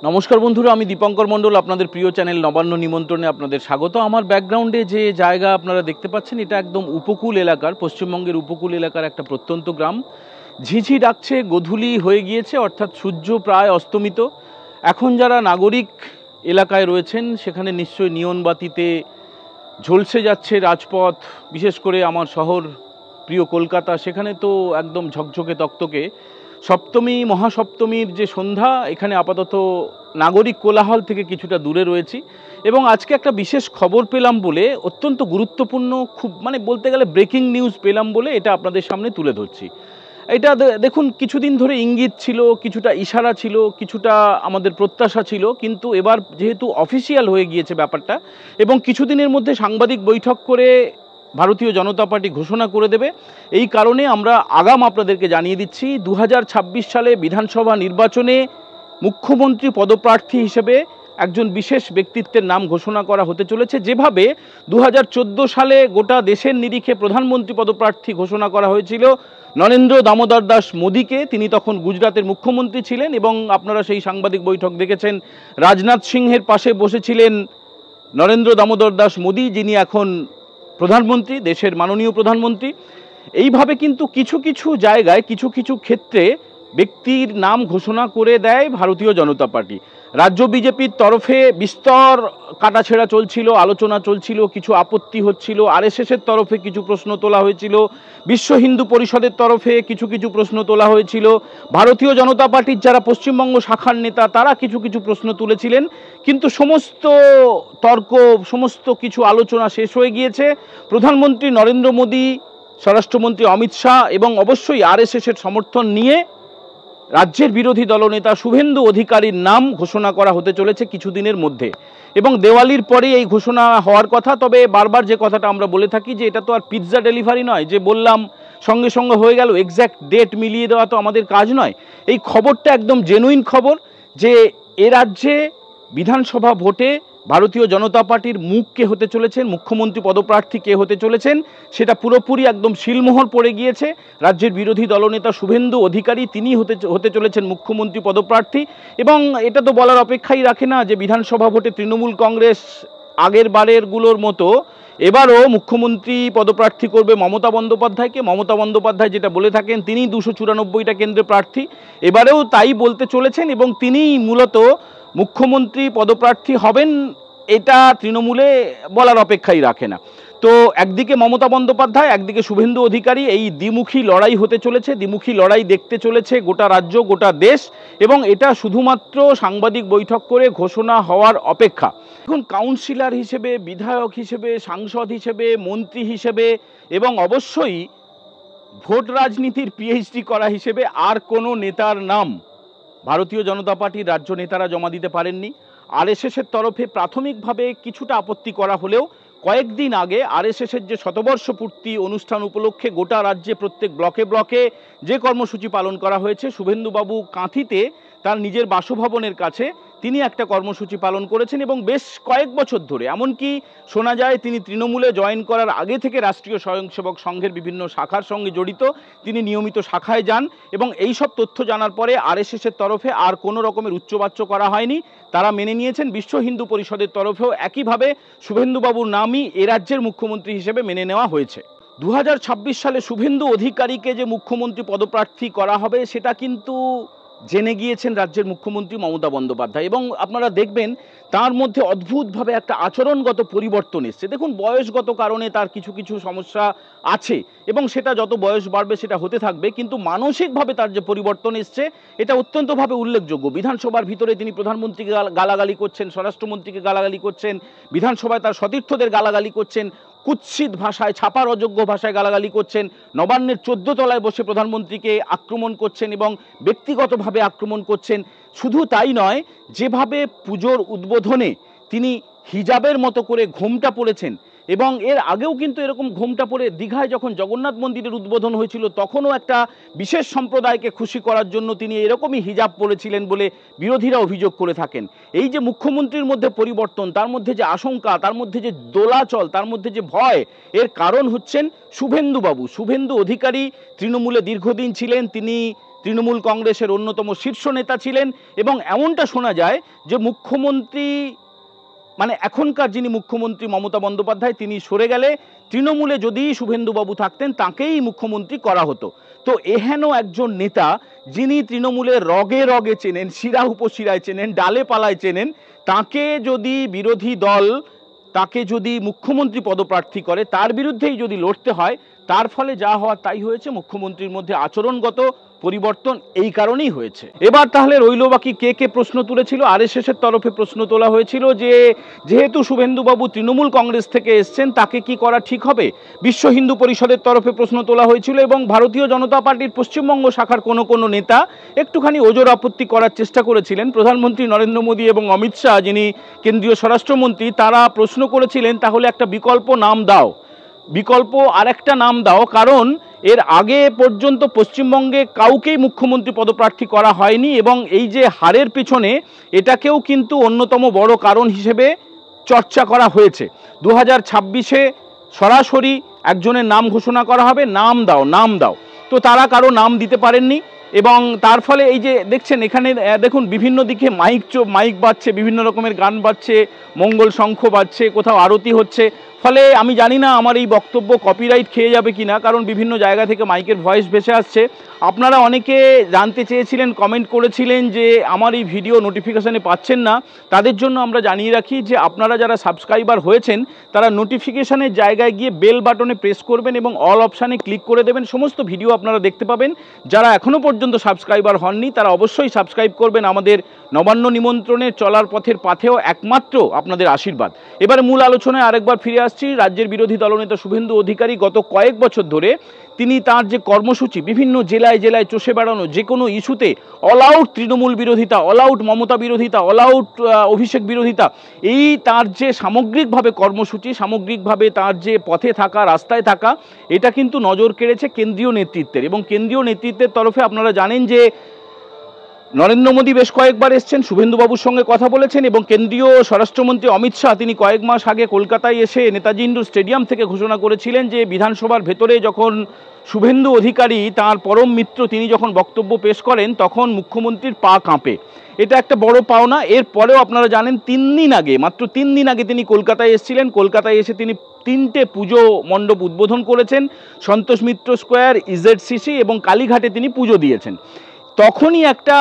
নমস্কার বন্ধুরা, আমি দীপঙ্কর মণ্ডল। আপনাদের প্রিয় চ্যানেল নবান্ন নিমন্ত্রণে আপনাদের স্বাগত। আমার ব্যাকগ্রাউন্ডে যে জায়গা আপনারা দেখতে পাচ্ছেন, এটা একদম উপকূল এলাকার, পশ্চিমবঙ্গের উপকূল এলাকার একটা প্রত্যন্ত গ্রাম। ঝিঝি ডাকছে, গোধূলি হয়ে গিয়েছে, অর্থাৎ সূর্য প্রায় অস্তমিত। এখন যারা নাগরিক এলাকায় রয়েছেন সেখানে নিশ্চয়ই নিয়নবাতিতে ঝলসে যাচ্ছে রাজপথ। বিশেষ করে আমার শহর প্রিয় কলকাতা, সেখানে তো একদম ঝকঝকে তকতকে। সপ্তমী, মহাসপ্তমীর যে সন্ধ্যা, এখানে আপাতত নাগরিক কোলাহল থেকে কিছুটা দূরে রয়েছি। এবং আজকে একটা বিশেষ খবর পেলাম বলে, অত্যন্ত গুরুত্বপূর্ণ, খুব বলতে গেলে ব্রেকিং নিউজ পেলাম বলে এটা আপনাদের সামনে তুলে ধরছি। এটা দেখুন, কিছুদিন ধরে ইঙ্গিত ছিল, কিছুটা ইশারা ছিল, কিছুটা আমাদের প্রত্যাশা ছিল, কিন্তু এবার যেহেতু অফিসিয়াল হয়ে গিয়েছে ব্যাপারটা, এবং কিছুদিনের মধ্যে সাংবাদিক বৈঠক করে ভারতীয় জনতা পার্টি ঘোষণা করে দেবে, এই কারণে আমরা আগাম আপনাদেরকে জানিয়ে দিচ্ছি 2026 সালে বিধানসভা নির্বাচনে মুখ্যমন্ত্রী পদপ্রার্থী হিসেবে একজন বিশেষ ব্যক্তিত্বের নাম ঘোষণা করা হতে চলেছে। যেভাবে 2014 সালে গোটা দেশের নিরিখে প্রধানমন্ত্রী পদপ্রার্থী ঘোষণা করা হয়েছিল নরেন্দ্র দামোদর দাস মোদীকে, তিনি তখন গুজরাটের মুখ্যমন্ত্রী ছিলেন, এবং আপনারা সেই সাংবাদিক বৈঠক দেখেছেন। রাজনাথ সিংহের পাশে বসেছিলেন নরেন্দ্র দামোদর দাস মোদী, যিনি এখন প্রধানমন্ত্রী, দেশের মাননীয় প্রধানমন্ত্রী। এইভাবে কিন্তু কিছু কিছু জায়গায়, কিছু কিছু ক্ষেত্রে ব্যক্তির নাম ঘোষণা করে দেয় ভারতীয় জনতা পার্টি। রাজ্য বিজেপির তরফে বিস্তর কাটাছেঁড়া চলছিল, আলোচনা চলছিল, কিছু আপত্তি হচ্ছিল। আরএসএসের তরফে কিছু প্রশ্ন তোলা হয়েছিল, বিশ্ব হিন্দু পরিষদের তরফে কিছু কিছু প্রশ্ন তোলা হয়েছিল, ভারতীয় জনতা পার্টির যারা পশ্চিমবঙ্গ শাখার নেতা তারা কিছু কিছু প্রশ্ন তুলেছিলেন। কিন্তু সমস্ত তর্ক, সমস্ত কিছু আলোচনা শেষ হয়ে গিয়েছে। প্রধানমন্ত্রী নরেন্দ্র মোদী, স্বরাষ্ট্রমন্ত্রী অমিত শাহ এবং অবশ্যই আরএসএসের সমর্থন নিয়ে রাজ্যের বিরোধী দলনেতা শুভেন্দু অধিকারীর নাম ঘোষণা করা হতে চলেছে কিছুদিনের মধ্যে, এবং দেওয়ালির পরে এই ঘোষণা হওয়ার কথা। তবে বারবার যে কথাটা আমরা বলে থাকি যে এটা তো আর পিৎজা ডেলিভারি নয়, যে বললাম সঙ্গে সঙ্গে হয়ে গেল, এক্স্যাক্ট ডেট মিলিয়ে দেওয়া তো আমাদের কাজ নয়। এই খবরটা একদম জেনুইন খবর যে এ রাজ্যে বিধানসভা ভোটে ভারতীয় জনতা পার্টির মুখ কে হতে চলেছেন, মুখ্যমন্ত্রী পদপ্রার্থী কে হতে চলেছেন, সেটা পুরোপুরি একদম শিলমোহর পড়ে গিয়েছে। রাজ্যের বিরোধী দলনেতা শুভেন্দু অধিকারী, তিনি হতে চলেছেন মুখ্যমন্ত্রী পদপ্রার্থী। এবং এটা তো বলার অপেক্ষাই রাখে না যে বিধানসভা ভোটে তৃণমূল কংগ্রেস আগের বারেরগুলোর মতো এবারও মুখ্যমন্ত্রী পদপ্রার্থী করবে মমতা বন্দ্যোপাধ্যায়কে। মমতা বন্দ্যোপাধ্যায় যেটা বলে থাকেন, তিনি 294টা কেন্দ্রে প্রার্থী, এবারেও তাই বলতে চলেছেন, এবং তিনি মূলত মুখ্যমন্ত্রী পদপ্রার্থী হবেন, এটা তৃণমূলে বলার অপেক্ষাই রাখে না। তো একদিকে মমতা বন্দ্যোপাধ্যায়, একদিকে শুভেন্দু অধিকারী, এই দ্বিমুখী লড়াই হতে চলেছে, দ্বিমুখী লড়াই দেখতে চলেছে গোটা রাজ্য, গোটা দেশ, এবং এটা শুধুমাত্র সাংবাদিক বৈঠক করে ঘোষণা হওয়ার অপেক্ষা। এখন কাউন্সিলর হিসেবে, বিধায়ক হিসেবে, সাংসদ হিসেবে, মন্ত্রী হিসেবে, এবং অবশ্যই ভোট রাজনীতির পিএইচডি করা হিসেবে আর কোনো নেতার নাম ভারতীয় জনতা পার্টির রাজ্য নেতারা জমা দিতে পারেননি। আরএসএসের তরফে প্রাথমিকভাবে কিছুটা আপত্তি করা হলেও কয়েকদিন আগে আরএসএসের যে শতবর্ষ পূর্তি অনুষ্ঠান উপলক্ষে গোটা রাজ্যে প্রত্যেক ব্লকে ব্লকে যে কর্মসূচি পালন করা হয়েছে, শুভেন্দুবাবু কাঁথিতে তার নিজের বাসভবনের কাছে তিনি একটা কর্মসূচি পালন করেছেন, এবং বেশ কয়েক বছর ধরে, এমনকি শোনা যায় তিনি তৃণমূলে জয়েন করার আগে থেকে রাষ্ট্রীয় স্বয়ংসেবক সংঘের বিভিন্ন শাখার সঙ্গে জড়িত, তিনি নিয়মিত শাখায় যান। এবং এই সব তথ্য জানার পরে আরএসএসের তরফে আর কোনো রকমের উচ্চবাচ্য করা হয়নি, তারা মেনে নিয়েছেন। বিশ্ব হিন্দু পরিষদের তরফেও একইভাবে শুভেন্দুবাবুর নামই এ রাজ্যের মুখ্যমন্ত্রী হিসেবে মেনে নেওয়া হয়েছে। 2026 সালে শুভেন্দু অধিকারীকে যে মুখ্যমন্ত্রী পদপ্রার্থী করা হবে, সেটা কিন্তু জেনে গিয়েছেন রাজ্যের মুখ্যমন্ত্রী মমতা বন্দ্যোপাধ্যায়, এবং আপনারা দেখবেন তার মধ্যে অদ্ভুতভাবে একটা আচরণগত পরিবর্তন এসছে। দেখুন, বয়সগত কারণে তার কিছু কিছু সমস্যা আছে, এবং সেটা যত বয়স বাড়বে সেটা হতে থাকবে, কিন্তু মানসিকভাবে তার যে পরিবর্তন এসছে এটা অত্যন্তভাবে উল্লেখযোগ্য। বিধানসভার ভিতরে তিনি প্রধানমন্ত্রীকে গালাগালি করছেন, স্বরাষ্ট্রমন্ত্রীকে গালাগালি করছেন, বিধানসভায় তার সতীর্থদের গালাগালি করছেন, কুৎসিত ভাষায়, ছাপার অযোগ্য ভাষায় গালাগালি করছেন, নবান্নের 14 তলায় বসে প্রধানমন্ত্রীকে আক্রমণ করছেন এবং ব্যক্তিগতভাবে আক্রমণ করছেন। শুধু তাই নয়, যেভাবে পুজোর উদ্বোধনে তিনি হিজাবের মতো করে ঘোমটা পরেছেন, এবং এর আগেও কিন্তু এরকম ঘোমটা পরে দীঘায় যখন জগন্নাথ মন্দিরের উদ্বোধন হয়েছিল, তখনও একটা বিশেষ সম্প্রদায়কে খুশি করার জন্য তিনি এরকমই হিজাব পরেছিলেন বলে বিরোধীরা অভিযোগ করে থাকেন। এই যে মুখ্যমন্ত্রীর মধ্যে পরিবর্তন, তার মধ্যে যে আশঙ্কা, তার মধ্যে যে দোলাচল, তার মধ্যে যে ভয়, এর কারণ হচ্ছেন শুভেন্দুবাবু। শুভেন্দু অধিকারী তৃণমূলে দীর্ঘদিন ছিলেন, তিনি তৃণমূল কংগ্রেসের অন্যতম শীর্ষ নেতা ছিলেন এবং এমনটা শোনা যায় যে মুখ্যমন্ত্রী মানে এখনকার যিনি মুখ্যমন্ত্রী মমতা বন্দ্যোপাধ্যায় তিনি সরে গেলে তৃণমূলে যদি শুভেন্দুবাবু থাকতেন তাকেই মুখ্যমন্ত্রী করা হতো। তো এহেন একজন নেতা যিনি তৃণমূলে রগে রগে চেনেন, শিরা উপশিরায় চেনেন, ডালে পালায় চেনেন, তাকে যদি বিরোধী দল তাকে যদি মুখ্যমন্ত্রী পদপ্রার্থী করে, তার বিরুদ্ধেই যদি লড়তে হয়, তার ফলে যা হওয়ার তাই হয়েছে। মুখ্যমন্ত্রীর মধ্যে আচরণগত পরিবর্তন এই কারণেই হয়েছে। এবার তাহলে রইল বাকি কে কে প্রশ্ন তুলেছিল। আরএসএসের তরফে প্রশ্ন তোলা হয়েছিল যে যেহেতু শুভেন্দুবাবু তৃণমূল কংগ্রেস থেকে এসছেন তাকে কি করা ঠিক হবে। বিশ্ব হিন্দু পরিষদের তরফে প্রশ্ন তোলা হয়েছিল এবং ভারতীয় জনতা পার্টির পশ্চিমবঙ্গ শাখার কোনো নেতা একটুখানি ওজোর আপত্তি করার চেষ্টা করেছিলেন। প্রধানমন্ত্রী নরেন্দ্র মোদী এবং অমিত শাহ যিনি কেন্দ্রীয় স্বরাষ্ট্রমন্ত্রী তারা প্রশ্ন করেছিলেন তাহলে একটা বিকল্প নাম দাও, বিকল্প আরেকটা নাম দাও, কারণ এর আগে পর্যন্ত পশ্চিমবঙ্গে কাউকেই মুখ্যমন্ত্রী পদপ্রার্থী করা হয়নি এবং এই যে হারের পেছনে এটাকেও কিন্তু অন্যতম বড় কারণ হিসেবে চর্চা করা হয়েছে। 2026-এ সরাসরি একজনের নাম ঘোষণা করা হবে, নাম দাও নাম দাও, তো তারা কারো নাম দিতে পারেননি এবং তার ফলে এই যে দেখছেন এখানে দেখুন বিভিন্ন দিকে মাইক বাজছে, বিভিন্ন রকমের গান বাজছে, মঙ্গল শঙ্খ বাজছে, কোথাও আরতি হচ্ছে। ফলে আমি জানি না আমার এই বক্তব্য কপিরাইট খেয়ে যাবে কিনা, কারণ বিভিন্ন জায়গা থেকে মাইকের ভয়েস ভেসে আসছে। আপনারা অনেকে জানতে চেয়েছিলেন, কমেন্ট করেছিলেন যে আমার এই ভিডিও নোটিফিকেশানে পাচ্ছেন না। তাদের জন্য আমরা জানিয়ে রাখি যে আপনারা যারা সাবস্ক্রাইবার হয়েছেন তারা নোটিফিকেশানের জায়গায় গিয়ে বেল বাটনে প্রেস করবেন এবং অল অপশানে ক্লিক করে দেবেন, সমস্ত ভিডিও আপনারা দেখতে পাবেন। যারা এখনও পর্যন্ত সাবস্ক্রাইবার হননি তারা অবশ্যই সাবস্ক্রাইব করবেন। আমাদের নবান্ন নিমন্ত্রণের চলার পাথেও একমাত্র আপনাদের আশীর্বাদ। এবারে মূল আলোচনায় আরেকবার ফিরে আসছি। রাজ্যের বিরোধী দলনেতা শুভেন্দু অধিকারী গত কয়েক বছর ধরে তিনি তার যে কর্মসূচি, বিভিন্ন জেলায় জেলায় চষে বেড়ানো, যে কোনো ইস্যুতে অল আউট তৃণমূল বিরোধিতা, অল আউট মমতা বিরোধিতা, অল আউট অভিষেক বিরোধিতা, এই তার যে সামগ্রিকভাবে কর্মসূচি, সামগ্রিকভাবে তার যে পথে থাকা, রাস্তায় থাকা, এটা কিন্তু নজর কেড়েছে কেন্দ্রীয় নেতৃত্বের। এবং কেন্দ্রীয় নেতৃত্বের তরফে আপনারা জানেন যে নরেন্দ্র মোদী বেশ কয়েকবার এসছেন, শুভেন্দুবাবুর সঙ্গে কথা বলেছেন এবং কেন্দ্রীয় স্বরাষ্ট্রমন্ত্রী অমিত শাহ তিনি কয়েক মাস আগে কলকাতায় এসে নেতাজি ইন্ডোর স্টেডিয়াম থেকে ঘোষণা করেছিলেন যে বিধানসভার ভেতরে যখন শুভেন্দু অধিকারী তার পরম মিত্র তিনি যখন বক্তব্য পেশ করেন তখন মুখ্যমন্ত্রীর পা কাঁপে। এটা একটা বড় পাওনা। এরপরেও আপনারা জানেন মাত্র তিন দিন আগে তিনি কলকাতায় এসেছিলেন। কলকাতায় এসে তিনি 3টে পুজো মণ্ডপ উদ্বোধন করেছেন, সন্তোষ মিত্র স্কোয়ার, ইজেডসিসি এবং কালীঘাটে তিনি পুজো দিয়েছেন। তখনই একটা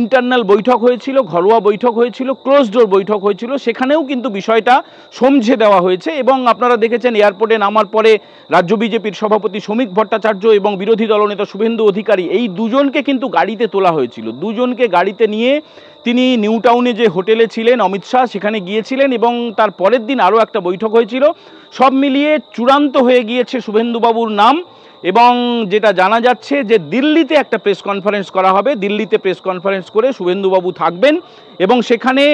ইন্টারনাল বৈঠক হয়েছিল, ঘরোয়া বৈঠক হয়েছিল, ক্লোজ ডোর বৈঠক হয়েছিল, সেখানেও কিন্তু বিষয়টা সমঝে দেওয়া হয়েছে এবং আপনারা দেখেছেন এয়ারপোর্টে নামার পরে রাজ্য বিজেপির সভাপতি শ্রমিক ভট্টাচার্য এবং বিরোধী দলনেতা শুভেন্দু অধিকারী এই দুজনকে কিন্তু গাড়িতে তোলা হয়েছিল। দুজনকে গাড়িতে নিয়ে তিনি নিউ টাউনে যে হোটেলে ছিলেন অমিত শাহ সেখানে গিয়েছিলেন এবং তার পরের দিন আরও একটা বৈঠক হয়েছিল। সব মিলিয়ে চূড়ান্ত হয়ে গিয়েছে শুভেন্দুবাবুর নাম এবং যেটা জানা যাচ্ছে যে দিল্লিতে একটা প্রেস কনফারেন্স করা হবে। দিল্লিতে প্রেস কনফারেন্স করে শুভেন্দুবাবু থাকবেন এবং সেখানে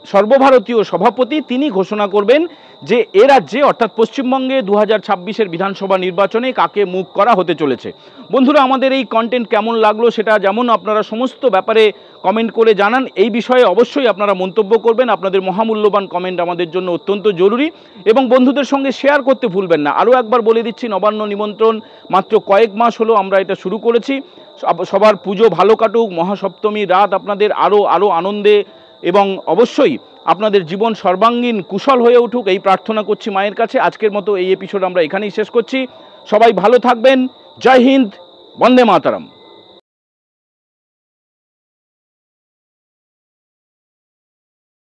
সর্বভারতীয় সভাপতি তিনি ঘোষণা করবেন যে এ রাজ্যে অর্থাৎ পশ্চিমবঙ্গে 2026-এর বিধানসভা নির্বাচনে কাকে মুখ করা হতে চলেছে। বন্ধুরা, আমাদের এই কন্টেন্ট কেমন লাগলো সেটা যেমন আপনারা সমস্ত ব্যাপারে কমেন্ট করে জানান, এই বিষয়ে অবশ্যই আপনারা মন্তব্য করবেন। আপনাদের মহামূল্যবান কমেন্ট আমাদের জন্য অত্যন্ত জরুরি এবং বন্ধুদের সঙ্গে শেয়ার করতে ভুলবেন না। আরও একবার বলে দিচ্ছি, নবান্ন নিমন্ত্রণ মাত্র কয়েক মাস হলো আমরা এটা শুরু করেছি। সবার পুজো ভালো কাটুক, মহাসপ্তমী রাত আপনাদের আরও আনন্দে এবং অবশ্যই আপনাদের জীবন সর্বাঙ্গীন কুশল হয়ে উঠুক এই প্রার্থনা করছি মায়ের কাছে। আজকের মতো এই এপিসোড আমরা এখানেই শেষ করছি। সবাই ভালো থাকবেন। জয় হিন্দ, বন্দে মাতরম।